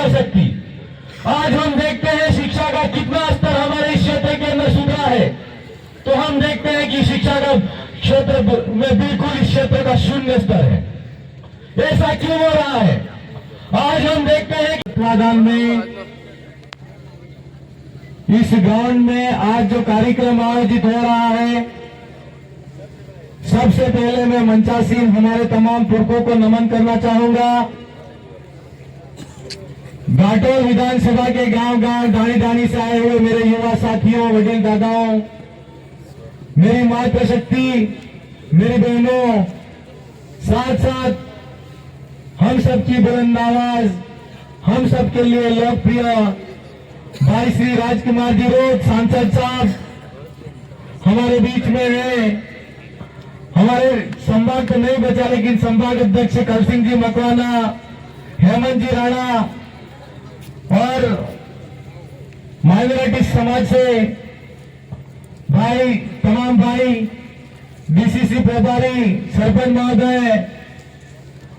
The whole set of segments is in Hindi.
कर सकती। आज हम देखते हैं शिक्षा का कितना स्तर हमारे इस क्षेत्र के अंदर सुधरा है, तो हम देखते हैं कि शिक्षा का क्षेत्र में बिल्कुल इस क्षेत्र का शून्य स्तर है। ऐसा क्यों हो रहा है? आज हम देखते हैं कि मैदान में इस ग्राउंड में आज जो कार्यक्रम आयोजित हो रहा है, सबसे पहले मैं मंचासीन हमारे तमाम पुरखों को नमन करना चाहूंगा। घाटोल विधानसभा के गांव-गांव, दानी-दानी से आए हुए मेरे युवा साथियों, वडील दादाओं, मेरी मातृशक्ति, मेरी बहनों, साथ साथ हम सबकी बुलंद आवाज, हम सबके लिए लोकप्रिय भाई श्री राजकुमार जी रोड सांसद साहब हमारे बीच में है। हमारे संभाग तो नहीं बचा, लेकिन संभाग अध्यक्ष कल सिंह जी मकवाना, हेमंत जी राणा और माइनॉरिटी समाज से भाई, तमाम भाई, डीसीसी प्रभारी, सरपंच महोदय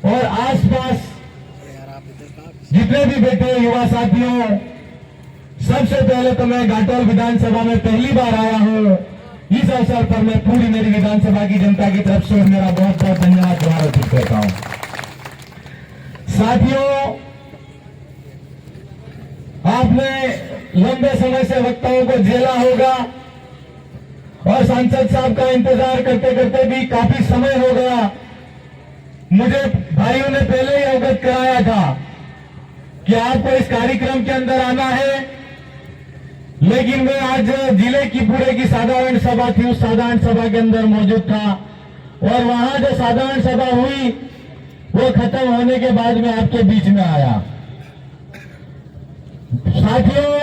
और आसपास जितने भी बैठे युवा साथियों, सबसे पहले तो मैं घाटोल विधानसभा में पहली बार आया हूं। इस अवसर पर मैं पूरी मेरी विधानसभा की जनता की तरफ से मेरा बहुत बहुत धन्यवाद अर्पित करता हूं। साथियों, आपने लंबे समय से वक्ताओं को झेला होगा और सांसद साहब का इंतजार करते करते भी काफी समय हो गया। मुझे भाइयों ने पहले ही अवगत कराया था कि आपको इस कार्यक्रम के अंदर आना है, लेकिन मैं आज जिले की पूरे की साधारण सभा थी, उस साधारण सभा के अंदर मौजूद था और वहां जो साधारण सभा हुई वो खत्म होने के बाद में आपके बीच में आया। साथियों,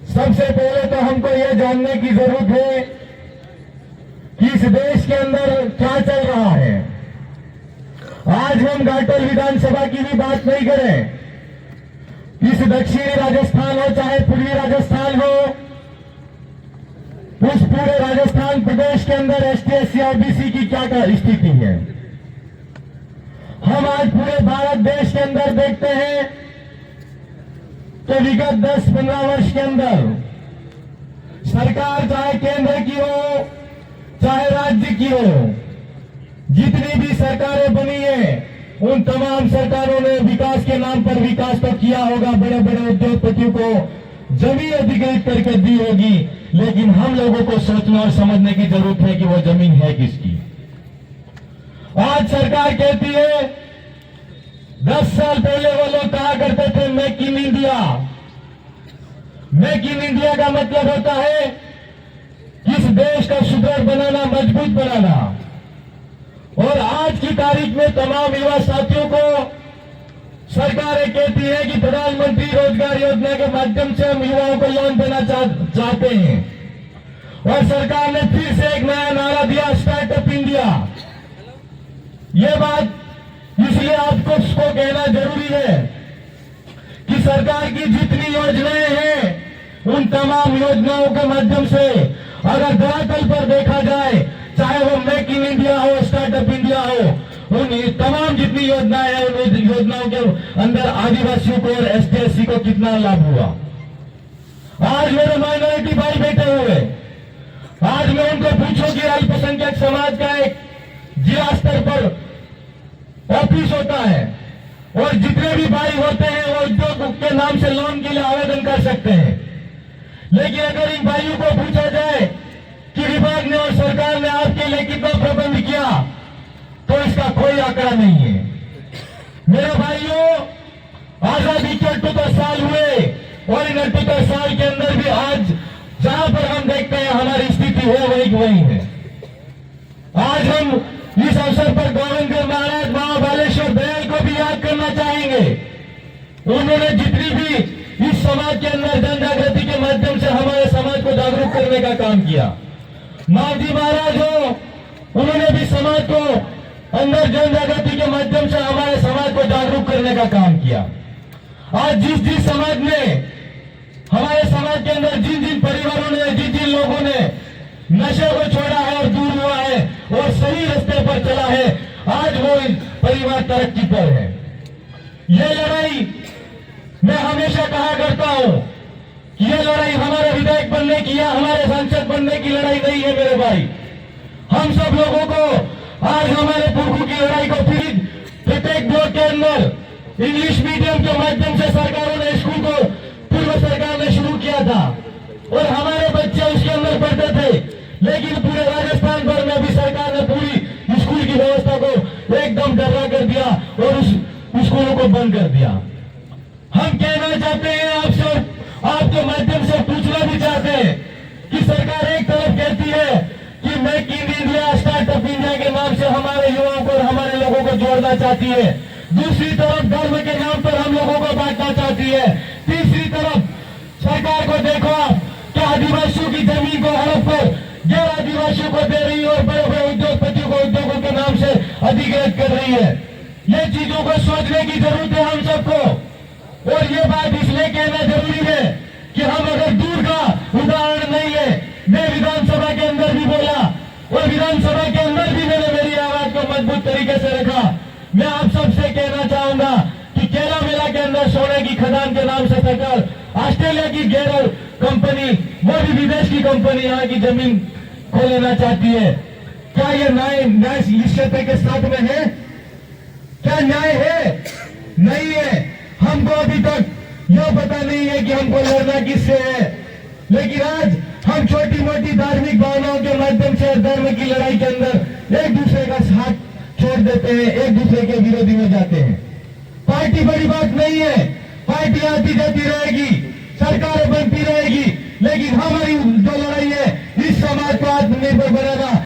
सबसे पहले तो हमको यह जानने की जरूरत है कि इस देश के अंदर क्या चल रहा है। आज हम घाटोल विधानसभा की भी बात नहीं करें, इस दक्षिणी राजस्थान हो चाहे पूर्वी राजस्थान हो, उस पूरे राजस्थान प्रदेश के अंदर एसटी, एससी और बीसी की क्या स्थिति है। हम आज पूरे भारत देश के अंदर देखते हैं तो विगत 10-15 वर्ष के अंदर सरकार चाहे केंद्र की हो चाहे राज्य की हो, जितनी भी सरकारें बनी है उन तमाम सरकारों ने विकास के नाम पर विकास तो किया होगा, बड़े बड़े उद्योगपतियों को जमीन अधिग्रहित करके दी होगी, लेकिन हम लोगों को सोचना और समझने की जरूरत है कि वो जमीन है किसकी। आज सरकार कहती है, 10 साल पहले वो लोग कहा करते थे make in India. Make in India का मतलब होता है इस देश का सुदृढ़ बनाना, मजबूत बनाना। और आज की तारीख में तमाम युवा साथियों को सरकारें कहती है कि प्रधानमंत्री रोजगार योजना के माध्यम से हम युवाओं को लोन देना चाहते हैं। और सरकार ने फिर से एक नया नारा दिया, स्टार्टअप इंडिया। ये बात इसलिए आपको उसको कहना जरूरी है कि सरकार की जितनी योजनाएं हैं उन तमाम योजनाओं के माध्यम से अगर धरातल पर देखा जाए, चाहे वो मेक इन इंडिया हो, स्टार्टअप इंडिया हो, उन तमाम जितनी योजनाएं हैं उन योजनाओं के अंदर आदिवासियों को और एसटी, एससी को कितना लाभ हुआ। आज मेरे माइनॉरिटी भाई बैठे हुए, आज मैं उनको पूछूं कि अल्पसंख्यक समाज का एक जिला स्तर पर ऑफिस होता है और जितने भी भाई होते हैं वो उद्योग के नाम से लोन के लिए आवेदन कर सकते हैं, लेकिन अगर इन भाइयों को पूछा जाए कि विभाग ने और सरकार ने आपके लिए कितना प्रबंध किया, तो इसका कोई आंकड़ा नहीं है। मेरे भाइयों, आजादी के 78 साल हुए और इन 78 साल के अंदर भी आज जहां पर हम देखते हैं हमारी स्थिति हो वही है। आज हम इस अवसर पर गोविंद महाराज महाबालेश्वर दयाल को भी याद करना चाहेंगे। उन्होंने जितनी भी इस समाज के अंदर जन जागृति के माध्यम से हमारे समाज को जागरूक करने का काम किया। मावजी महाराज हो, उन्होंने भी समाज को अंदर जन जागृति के माध्यम से हमारे समाज को जागरूक करने का काम किया। आज जिस समाज ने, हमारे समाज के अंदर जिन परिवारों ने, जिन लोगों ने नशे को छोड़ा है और दूर हुआ है और सही रास्ते पर चला है, आज वो परिवार तरक्की पर है। ये लड़ाई बनने की या हमारे सांसद बनने की लड़ाई नहीं है मेरे भाई। हम सब लोगों को आज हमारे पुरखों की लड़ाई को फिर प्रत्येक ब्लॉक के अंदर इंग्लिश मीडियम के माध्यम से सरकारों ने स्कूल को पूर्व सरकार ने शुरू किया था और हमारे बच्चे उसके अंदर पढ़ते थे, लेकिन पूरे राजस्थान भर में अभी सरकार ने पूरी स्कूल की व्यवस्था को एकदम डरा कर दिया और उस स्कूलों को बंद कर दिया। हम कहना चाहते हैं आपसे और आपके माध्यम से पूछना भी चाहते हैं कि सरकार एक तरफ कहती है कि make in India startup India के नाम से हमारे युवाओं को और हमारे लोगों को जोड़ना चाहती है, दूसरी तरफ धर्म के नाम पर हम लोगों को बांटना चाहती है, तीसरी तरफ सरकार को देखो आप कि आदिवासियों की जमीन को हड़प कर गैर आदिवासियों को दे रही है और बड़े बड़े उद्योगपतियों को उद्योगों के नाम से अधिकृत कर रही है। ये चीजों को सोचने की जरूरत है हम सबको, और ये बात इसलिए कहना जरूरी है कि हम अगर दूर का उदाहरण नहीं है, मैं विधानसभा के अंदर भी बोला और विधानसभा के अंदर भी मैंने मेरी आवाज को मजबूत तरीके से रखा। मैं आप सबसे कहना चाहूंगा कि केला मेला के अंदर सोने की खदान के नाम से सरकार ऑस्ट्रेलिया की गैर कंपनी, वो भी विदेश की कंपनी, यहाँ की जमीन खो लेना चाहती है। क्या ये न्याय इस क्षेत्र के साथ में है? क्या न्याय है? नहीं है। हमको अभी तक यह पता नहीं है कि हमको लड़ना किससे है, लेकिन आज हम छोटी मोटी धार्मिक भावनाओं के माध्यम से धर्म की लड़ाई के अंदर एक दूसरे का साथ छोड़ देते हैं, एक दूसरे के विरोधी हो जाते हैं। पार्टी बड़ी बात नहीं है, पार्टी आती जाती रहेगी, सरकारें बनती रहेगी, लेकिन हमारी जो लड़ाई है इस समाज को आत्मनिर्भर बनाना,